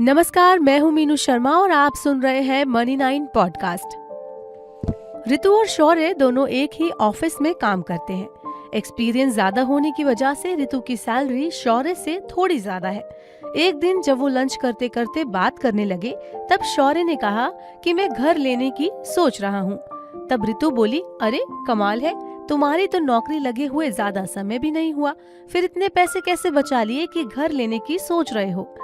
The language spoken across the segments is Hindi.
नमस्कार, मैं हूँ मीनू शर्मा और आप सुन रहे हैं मनी 9 पॉडकास्ट। ऋतु और शौर्य दोनों एक ही ऑफिस में काम करते हैं। एक्सपीरियंस ज्यादा होने की वजह से ऋतु की सैलरी शौर्य से थोड़ी ज्यादा है। एक दिन जब वो लंच करते करते बात करने लगे, तब शौर्य ने कहा कि मैं घर लेने की सोच रहा हूँ। तब ऋतु बोली, अरे कमाल है, तुम्हारी तो नौकरी लगे हुए ज्यादा समय भी नहीं हुआ, फिर इतने पैसे कैसे बचा लिए कि घर लेने की सोच रहे हो।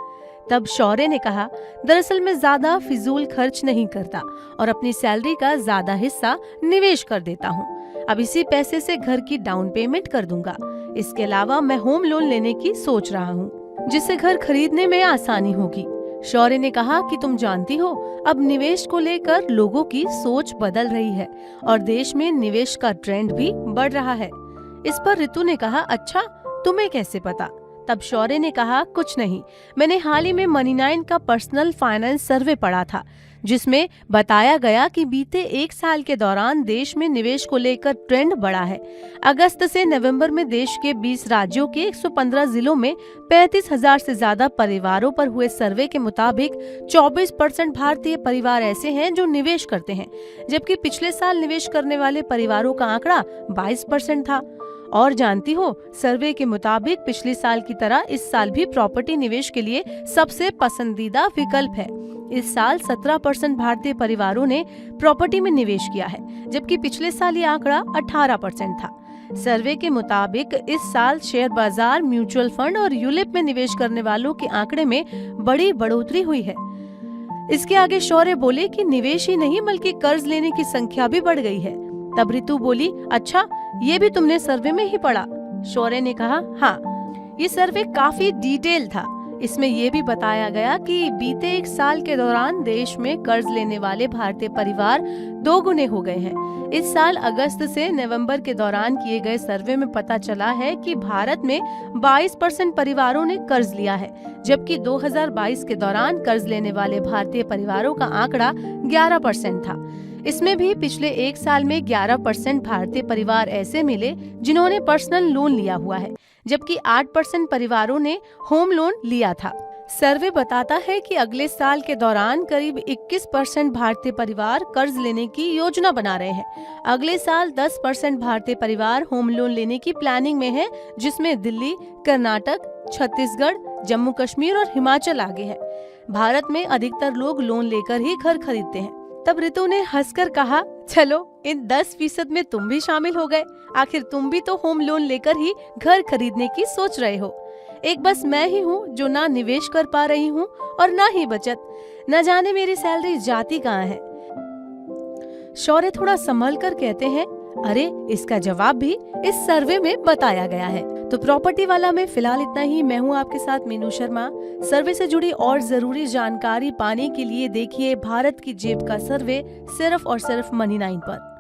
तब शौर्य ने कहा, दरअसल मैं ज्यादा फिजूल खर्च नहीं करता और अपनी सैलरी का ज्यादा हिस्सा निवेश कर देता हूँ। अब इसी पैसे से घर की डाउन पेमेंट कर दूंगा। इसके अलावा मैं होम लोन लेने की सोच रहा हूँ, जिससे घर खरीदने में आसानी होगी। शौर्य ने कहा कि तुम जानती हो, अब निवेश को लेकर लोगों की सोच बदल रही है और देश में निवेश का ट्रेंड भी बढ़ रहा है। इस पर ऋतु ने कहा, अच्छा, तुम्हें कैसे पता? तब शौर्य ने कहा, कुछ नहीं, मैंने हाल ही में मनी 9 का पर्सनल फाइनेंस सर्वे पढ़ा था, जिसमें बताया गया कि बीते एक साल के दौरान देश में निवेश को लेकर ट्रेंड बढ़ा है। अगस्त से नवंबर में देश के 20 राज्यों के 115 जिलों में 35,000 से ज्यादा परिवारों पर हुए सर्वे के मुताबिक 24% भारतीय परिवार ऐसे हैं जो निवेश करते हैं, जबकि पिछले साल निवेश करने वाले परिवारों का आंकड़ा 22% था। और जानती हो, सर्वे के मुताबिक पिछले साल की तरह इस साल भी प्रॉपर्टी निवेश के लिए सबसे पसंदीदा विकल्प है। इस साल 17% भारतीय परिवारों ने प्रॉपर्टी में निवेश किया है, जबकि पिछले साल ये आंकड़ा 18% था। सर्वे के मुताबिक इस साल शेयर बाजार, म्यूचुअल फंड और यूलिप में निवेश करने वालों के आंकड़े में बड़ी बढ़ोतरी हुई है। इसके आगे शौर्य बोले कि निवेश ही नहीं बल्कि कर्ज लेने की संख्या भी बढ़ गई है। तब ऋतु बोली, अच्छा, ये भी तुमने सर्वे में ही पढ़ा? शौर्य ने कहा, हाँ, ये सर्वे काफी डिटेल था। इसमें ये भी बताया गया कि बीते एक साल के दौरान देश में कर्ज लेने वाले भारतीय परिवार 2 गुने हो गए हैं। इस साल अगस्त से नवंबर के दौरान किए गए सर्वे में पता चला है कि भारत में 22% परिवारों ने कर्ज लिया है, जबकि 2022 के दौरान कर्ज लेने वाले भारतीय परिवारों का आंकड़ा 11% था। इसमें भी पिछले एक साल में 11% भारतीय परिवार ऐसे मिले जिन्होंने पर्सनल लोन लिया हुआ है, जबकि 8% परिवारों ने होम लोन लिया था। सर्वे बताता है कि अगले साल के दौरान करीब 21% भारतीय परिवार कर्ज लेने की योजना बना रहे हैं। अगले साल 10% भारतीय परिवार होम लोन लेने की प्लानिंग में है, जिसमें दिल्ली, कर्नाटक, छत्तीसगढ़, जम्मू कश्मीर और हिमाचल आगे है। भारत में अधिकतर लोग लोन लेकर ही घर खरीदते हैं। तब ऋतु ने हंसकर कहा, चलो, इन 10% में तुम भी शामिल हो गए। आखिर तुम भी तो होम लोन लेकर ही घर खरीदने की सोच रहे हो। एक बस मैं ही हूँ जो ना निवेश कर पा रही हूँ और ना ही बचत। न जाने मेरी सैलरी जाती कहाँ है। शौर्य थोड़ा संभल कर कहते हैं, अरे, इसका जवाब भी इस सर्वे में बताया गया है। तो प्रॉपर्टी वाला में फिलहाल इतना ही। मैं हूँ आपके साथ मीनू शर्मा। सर्वे से जुड़ी और जरूरी जानकारी पाने के लिए देखिए भारत की जेब का सर्वे, सिर्फ और सिर्फ मनी 9 पर।